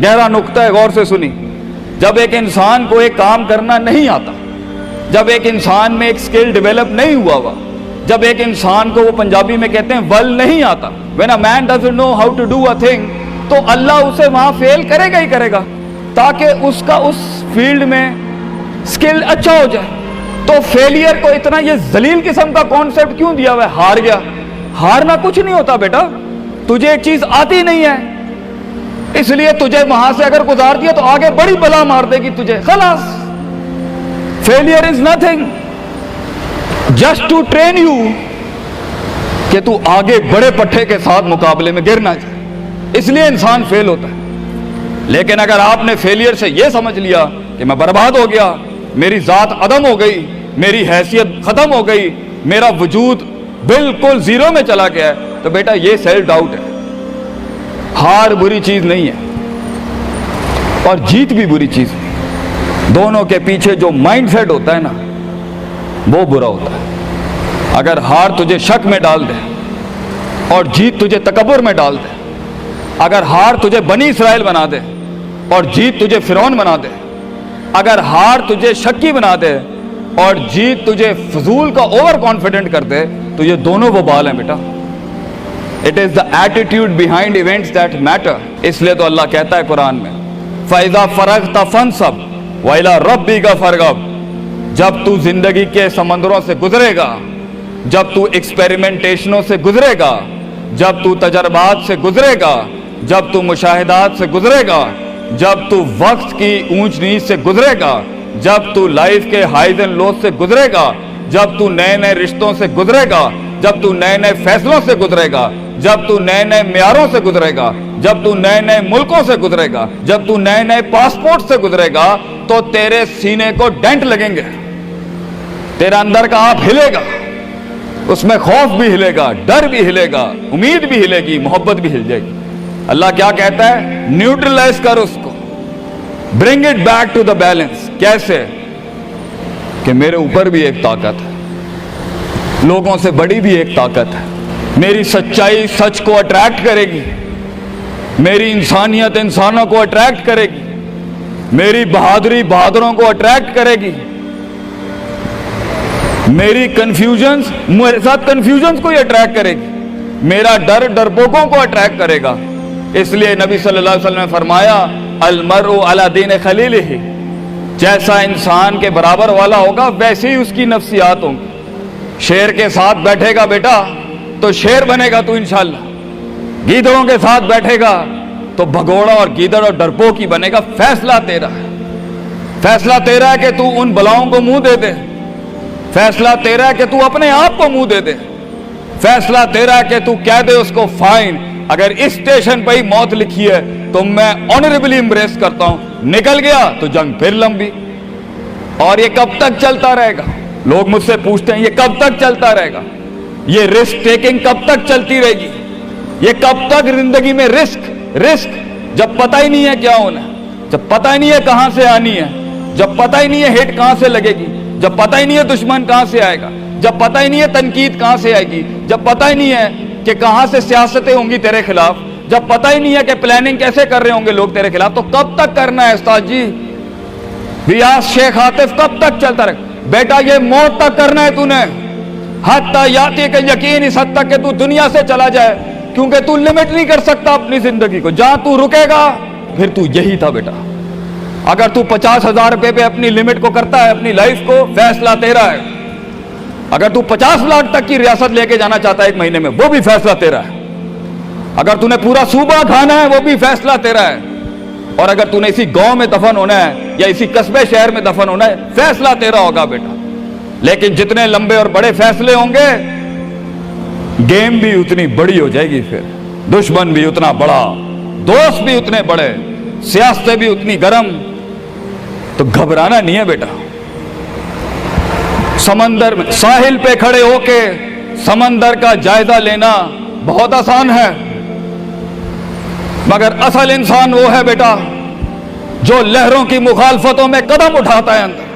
گہرا نقطہ ہے، غور سے سنی۔ جب ایک انسان کو ایک کام کرنا نہیں آتا، جب ایک انسان میں ایک سکل ڈیولپ نہیں ہوا، جب ایک انسان کو وہ پنجابی میں کہتے ہیں ول نہیں آتا، when a man doesn't know how to do a thing، تو اللہ اسے وہاں فیل کرے گا ہی کرے گا تاکہ اس کا اس فیلڈ میں سکل اچھا ہو جائے۔ تو فیلئر کو اتنا یہ ذلیل قسم کا کانسیپٹ کیوں دیا ہوا ہے؟ ہار گیا، ہارنا کچھ نہیں ہوتا بیٹا، تجھے ایک چیز آتی نہیں ہے اس لیے تجھے وہاں سے اگر گزار دیا تو آگے بڑی بلا مار دے گی تجھے، خلاص۔ Failure is nothing just to train you کہ تو آگے بڑے پٹھے کے ساتھ مقابلے میں گر نہ جائے، اس لیے انسان فیل ہوتا ہے۔ لیکن اگر آپ نے فیلئر سے یہ سمجھ لیا کہ میں برباد ہو گیا، میری ذات عدم ہو گئی، میری حیثیت ختم ہو گئی، میرا وجود بالکل زیرو میں چلا گیا ہے، تو بیٹا یہ سیلف ڈاؤٹ ہے۔ ہار بری چیز نہیں ہے اور جیت بھی بری چیز نہیں، دونوں کے پیچھے جو مائنڈ سیٹ ہوتا ہے نا وہ برا ہوتا ہے۔ اگر ہار تجھے شک میں ڈال دے اور جیت تجھے تکبر میں ڈال دے، اگر ہار تجھے بنی اسرائیل بنا دے اور جیت تجھے فرعون بنا دے، اگر ہار تجھے شکی بنا دے اور جیت تجھے فضول کا اوور کانفیڈنٹ کر دے، تو یہ دونوں وبال ہیں بیٹا۔ It is the attitude behind events that matter۔ اس لیے تو اللہ کہتا ہے قرآن میں فَإِذَا فَرَغْتَ فَانْصَبْ وَإِلَىٰ رَبِّكَ فَارْغَب۔ جب تو زندگی کے سمندروں سے گزرے گا، جب تو ایکسپیریمنٹیشنوں سے گزرے گا، جب تو تجربات سے گزرے گا، جب تو مشاہدات سے گزرے گا، جب تو وقت کی اونچ نیچ سے گزرے گا، جب تو لائف کے ہائیز اینڈ لوز سے گزرے گا، جب تو نئے نئے رشتوں سے گزرے گا، جب تو نئے نئے فیصلوں سے گزرے گا، جب تو نئے نئے معیاروں سے گزرے گا، جب تو نئے نئے ملکوں سے گزرے گا، جب تو نئے نئے پاسپورٹ سے گزرے گا، تو تیرے سینے کو ڈینٹ لگیں گے، تیرا اندر کا آپ ہلے گا، اس میں خوف بھی ہلے گا، ڈر بھی ہلے گا، امید بھی ہلے گی، محبت بھی ہل جائے گی۔ اللہ کیا کہتا ہے؟ نیوٹرلائز کر اس کو، bring it back to the balance. کیسے؟ کہ میرے اوپر بھی ایک طاقت ہے، لوگوں سے بڑی بھی ایک طاقت ہے، میری سچائی سچ کو اٹریکٹ کرے گی، میری انسانیت انسانوں کو اٹریکٹ کرے گی، میری بہادری بہادروں کو اٹریکٹ کرے گی، میری کنفیوژنز میرے ساتھ کنفیوژنز کو ہی اٹریکٹ کرے گی، میرا ڈر ڈرپوکوں کو اٹریکٹ کرے گا۔ اس لیے نبی صلی اللہ علیہ وسلم نے فرمایا المرء علی دین خلیلہ، جیسا انسان کے برابر والا ہوگا ویسے ہی اس کی نفسیات ہوں گی۔ شیر کے ساتھ بیٹھے گا بیٹا تو شیر بنے گا تو انشاءاللہ، گیدڑوں کے ساتھ بیٹھے گا تو بھگوڑا اور گیدڑ اور ڈرپوک ہی بنے گا۔ فیصلہ تیرا ہے، فیصلہ تیرا ہے کہ تو ان بلاؤں کو منہ دے دے، فیصلہ تیرا ہے کہ تو اپنے آپ کو منہ دے دے، فیصلہ تیرا ہے کہ تو کہہ دے اس کو فائن، اگر اس اسٹیشن پہ ہی موت لکھی ہے تو میں آنریبلی امبریس کرتا ہوں، نکل گیا تو جنگ پھر لمبی۔ اور یہ کب تک چلتا رہے گا؟ لوگ مجھ سے پوچھتے ہیں یہ کب تک چلتا رہے گا؟ یہ رسک ٹیکنگ کب تک چلتی رہے گی؟ یہ کب تک زندگی میں رسک جب پتہ ہی نہیں ہے کیا ہونا ہے، جب پتہ ہی نہیں ہے کہاں سے آنی ہے، جب پتہ ہی نہیں ہے ہٹ کہاں سے لگے گی، جب پتہ ہی نہیں ہے دشمن کہاں سے آئے گا، جب پتہ ہی نہیں ہے تنقید کہاں سے آئے گی، جب پتہ ہی نہیں ہے کہ کہاں سے سیاستیں ہوں گی تیرے خلاف، جب پتہ ہی نہیں ہے کہ پلاننگ کیسے کر رہے ہوں گے لوگ تیرے خلاف، تو کب تک کرنا ہے استاد جی؟ ریاض شیخ عاطف کب تک چلتا رہے؟ بیٹا یہ موت تک کرنا ہے تو نے، حتیٰ یاتی کہ یقین اس حد تک کہ تو دنیا سے چلا جائے، کیونکہ تو لمٹ نہیں کر سکتا اپنی زندگی کو، جہاں تو رکے گا پھر تو یہی تھا بیٹا۔ اگر تو 50,000 روپے پہ اپنی لمٹ کو کرتا ہے اپنی لائف کو، فیصلہ تیرا ہے۔ اگر تو 50 لاکھ تک کی ریاست لے کے جانا چاہتا ہے ایک مہینے میں، وہ بھی فیصلہ تیرا ہے۔ اگر تو نے پورا صوبہ کھانا ہے وہ بھی فیصلہ تیرا ہے۔ اور اگر تو نے اسی گاؤں میں دفن ہونا ہے یا اسی قصبے شہر میں دفن ہونا ہے، فیصلہ تیرا ہوگا بیٹا۔ لیکن جتنے لمبے اور بڑے فیصلے ہوں گے، گیم بھی اتنی بڑی ہو جائے گی، پھر دشمن بھی اتنا بڑا، دوست بھی اتنے بڑے، سیاستیں بھی اتنی گرم، تو گھبرانا نہیں ہے بیٹا۔ سمندر میں ساحل پہ کھڑے ہو کے سمندر کا جائزہ لینا بہت آسان ہے، مگر اصل انسان وہ ہے بیٹا جو لہروں کی مخالفتوں میں قدم اٹھاتا ہے اندر۔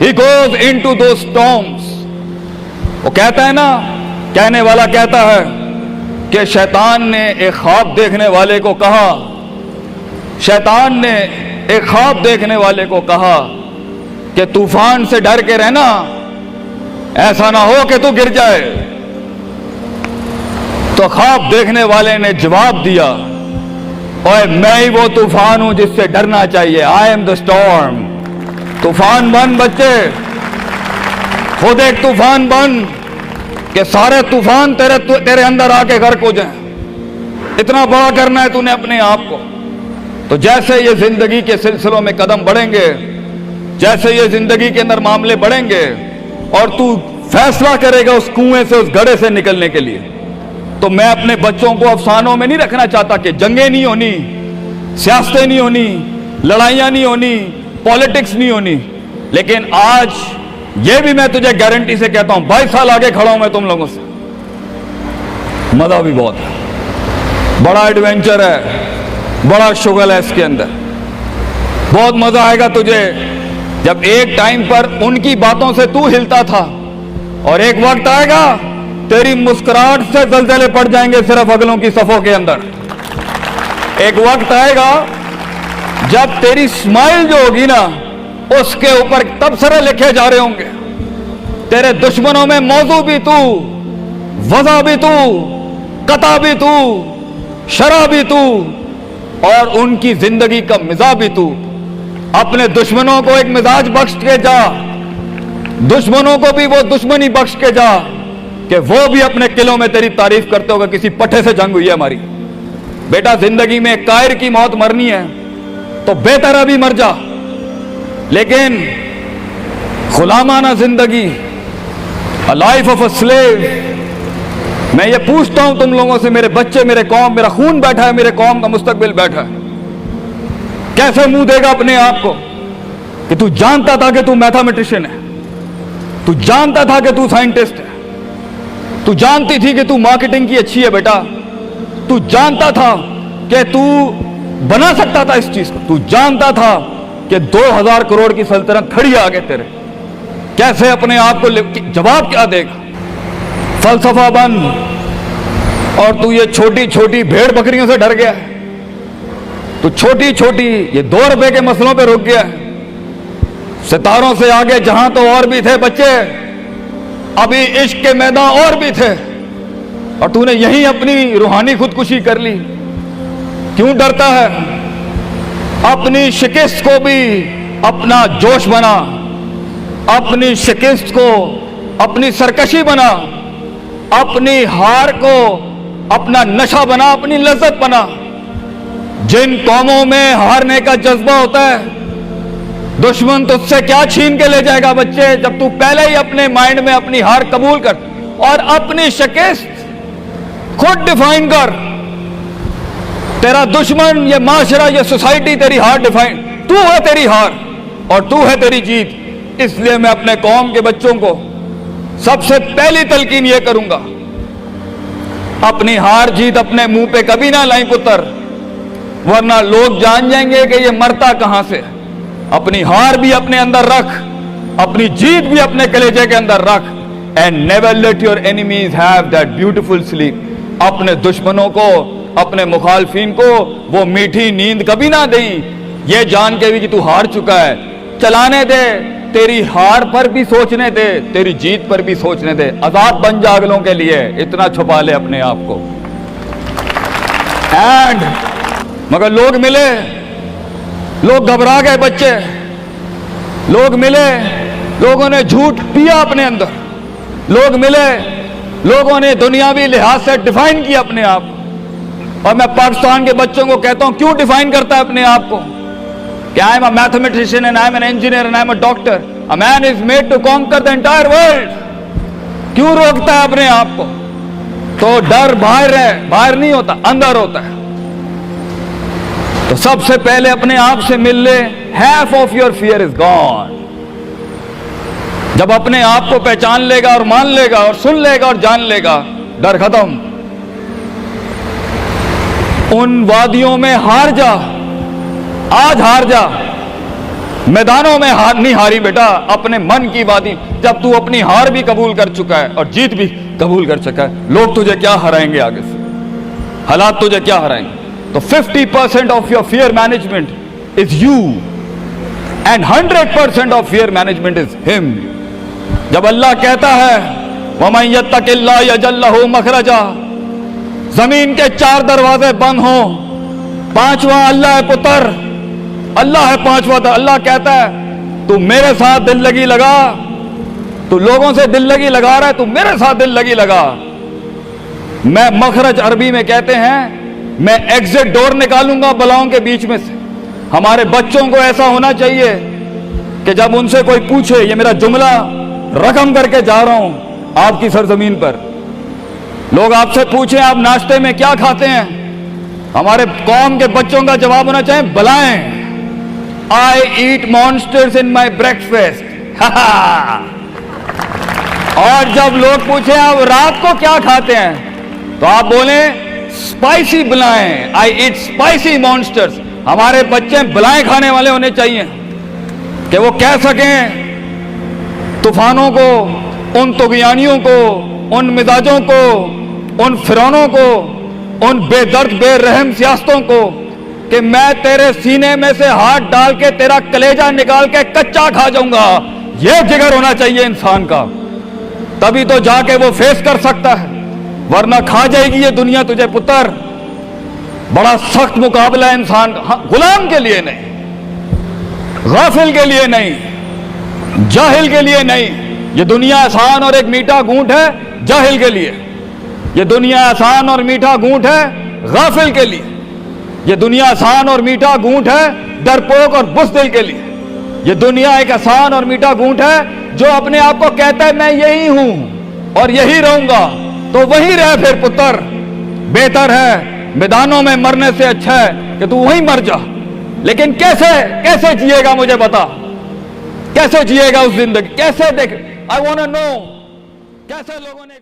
He goes into those storms۔ وہ کہتا ہے نا، کہنے والا کہتا ہے کہ شیطان نے ایک خواب دیکھنے والے کو کہا शैतान ने एक ख्वाब देखने वाले को कहा कि तूफान से डर के रहना, ऐसा ना हो कि तू गिर जाए। तो ख्वाब देखने वाले ने जवाब दिया, ओए मैं ही वो तूफान हूं जिससे डरना चाहिए। I am the storm. तूफान बन बच्चे, खुद एक तूफान बन कि सारे तूफान तेरे अंदर आके गर्क हो जाएं। इतना बड़ा करना है तूने अपने आप को। तो जैसे ये जिंदगी के सिलसिलों में कदम बढ़ेंगे, जैसे ये जिंदगी के अंदर मामले बढ़ेंगे और तू फैसला करेगा उस कुएं से, उस गड्ढे से निकलने के लिए, तो मैं अपने बच्चों को अफसानों में नहीं रखना चाहता कि जंगें नहीं होनी, सियासतें नहीं होनी, लड़ाइयां नहीं होनी, पॉलिटिक्स नहीं होनी। लेकिन आज ये भी मैं तुझे गारंटी से कहता हूं, 22 साल आगे खड़ा हूं मैं तुम लोगों से। मजा भी बहुत है, बड़ा एडवेंचर है, बड़ा शुगल है इसके अंदर। बहुत मजा आएगा तुझे जब एक टाइम पर उनकी बातों से तू हिलता था और एक वक्त आएगा तेरी मुस्कुराहट से जलजले पड़ जाएंगे सिर्फ अगलों की सफों के अंदर। एक वक्त आएगा जब तेरी स्माइल जो होगी ना, उसके ऊपर तबसरे लिखे जा रहे होंगे। तेरे दुश्मनों में मौजू भी तू, वजह भी तू, कता भी तू, शरा भी तू और उनकी जिंदगी का मिजाज भी तू। अपने दुश्मनों को एक मिजाज बख्श के जा, दुश्मनों को भी वो दुश्मनी बख्श के जा कि वो भी अपने किलों में तेरी तारीफ करते होगा किसी पट्टे से जंग हुई है हमारी। बेटा जिंदगी में कायर की मौत मरनी है तो बेहतर अभी मर जा, लेकिन गुलामाना जिंदगी, a life of a slave. मैं ये पूछता हूं तुम लोगों से, मेरे बच्चे, मेरे कौम, मेरा खून बैठा है, मेरे कौम का मुस्तकबिल बैठा है, कैसे मुंह देगा अपने आप को कि तू जानता था कि तू मैथमेटिशियन है, तू जानता था कि तू साइंटिस्ट है, तू जानती थी कि तू मार्केटिंग की अच्छी है बेटा, तू जानता था कि तू बना सकता था इस चीज को, तू जानता था कि 2000 करोड़ की सल्तनत खड़ी है आगे तेरे, कैसे अपने आप को जवाब क्या देगा? फलसफा बन और तू ये छोटी छोटी भेड़ बकरियों से डर गया है, तू छोटी छोटी ये 2 रुपए के मसलों पे रुक गया है। सितारों से आगे जहां तो और भी थे बच्चे, अभी इश्क के मैदान और भी थे, और तूने यहीं अपनी रूहानी खुदकुशी कर ली। क्यों डरता है? अपनी शिकस्त को भी अपना जोश बना, अपनी शिकस्त को अपनी सरकशी बना, अपनी हार को अपना नशा बना, अपनी लज्जत बना। जिन कौमों में हारने का जज्बा होता है, दुश्मन तुझसे क्या छीन के ले जाएगा बच्चे, जब तू पहले ही अपने माइंड में अपनी हार कबूल कर और अपनी शिकस्त खुद डिफाइन कर। तेरा दुश्मन, ये माशरा, ये सोसाइटी तेरी हार डिफाइन, तू है तेरी हार और तू है तेरी जीत। इसलिए मैं अपने कौम के बच्चों को सबसे पहली तलकीन ये करूंगा, अपनी हार जीत अपने मुंह पे कभी ना लाई पुत्र, वरना लोग जान जाएंगे कि ये मरता कहां से। अपनी हार भी अपने अंदर रख, अपनी जीत भी अपने कलेजे के अंदर रख। And never let your enemies have that beautiful sleep. अपने दुश्मनों को, अपने मुखालफिन को वो मीठी नींद कभी ना दें, ये जान के भी कि तू हार चुका है। चलाने दे, तेरी हार पर भी सोचने दे, तेरी जीत पर भी सोचने दे। आजाद बन जा अगलों के लिए, इतना छुपा ले अपने आप को। एंड मगर लोग मिले, लोग घबरा गए बच्चे, लोग मिले, लोगों ने झूठ पिया अपने अंदर, लोग मिले, लोगों ने दुनियावी लिहाज से डिफाइन किया अपने आप को। और मैं पाकिस्तान के बच्चों को कहता हूं, क्यों डिफाइन करता है अपने आप को कि I am a mathematician and I am an engineer and I am a doctor. A man is made to conquer the entire world. क्यों रोकता है अपने आप को? तो डर बाहर है, बाहर नहीं होता, अंदर होता है। तो सबसे पहले अपने आप से मिल ले, half of your fear is gone। जब अपने आप को पहचान लेगा और मान लेगा और सुन लेगा और जान लेगा, डर खत्म। उन वादियों में हार जा, आज हार जा, मैदानों में हार नहीं हारी बेटा, अपने मन की वादी। जब तू अपनी हार भी कबूल कर चुका है और जीत भी कबूल कर चुका है, लोग तुझे क्या हराएंगे आगे से, हालात तुझे क्या हराएंगे। तो 50% of your fear management is you and 100% of fear management is him. जब अल्लाह कहता है वमन यत्तकिल्लाह यजअल लहू मखरजा, जमीन के 4 दरवाजे बंद हो, 5वां अल्लाह है पुत्र, अल्लाह है 5वां। अल्लाह कहता है तू मेरे साथ दिल लगी लगा, तू लोगों से दिल लगी लगा रहा है, तू मेरे साथ दिल लगी लगा। मैं मखरज अरबी में कहते हैं मैं एग्जिट डोर निकालूंगा बलाओं के बीच में से। हमारे बच्चों को ऐसा होना चाहिए कि जब उनसे कोई पूछे, ये मेरा जुमला रकम करके जा रहा हूं आपकी सरजमीन पर, लोग आपसे पूछें आप नाश्ते में क्या खाते हैं, हमारे कौम के बच्चों का जवाब होना चाहिए बलाएं, आई ईट मॉन्स्टर्स इन माई ब्रेकफास्ट। और जब लोग पूछे आप रात को क्या खाते हैं, तो आप बोले स्पाइसी बलाएं, आई ईट स्पाइसी मॉन्स्टर्स। हमारे बच्चे बलाएं खाने वाले होने चाहिए कि वो कह सकें तूफानों को, उन तुगयानियों को, उन मिजाजों को, उन फिरौनों को, उन बेदर्द बेरहम सियासतों को कि मैं तेरे सीने में से हाथ डाल के तेरा कलेजा निकाल के कच्चा खा जाऊंगा। यह जिगर होना चाहिए इंसान का, तभी तो जाके वो फेस कर सकता है, वरना खा जाएगी ये दुनिया तुझे पुत्र। बड़ा सख्त मुकाबला है इंसान का, हाँ, गुलाम के लिए नहीं, गाफिल के लिए नहीं, जाहिल के लिए नहीं। ये दुनिया आसान और एक मीठा घूंट है जाहिल के लिए, ये दुनिया आसान और मीठा घूंट है गाफिल के लिए, ये दुनिया आसान और मीठा घूंट है डरपोक और बुज़दिल के लिए। ये दुनिया एक आसान और मीठा घूंट है जो अपने आप को कहता है मैं यही हूं और यही रहूंगा, तो वही रह फिर पुत्र। बेहतर है मैदानों में मरने से अच्छा है कि तू वहीं मर जा। लेकिन कैसे कैसे जिएगा मुझे बता, कैसे जिएगा उस जिंदगी, कैसे देख, आई वांट टू नो कैसे लोगों ने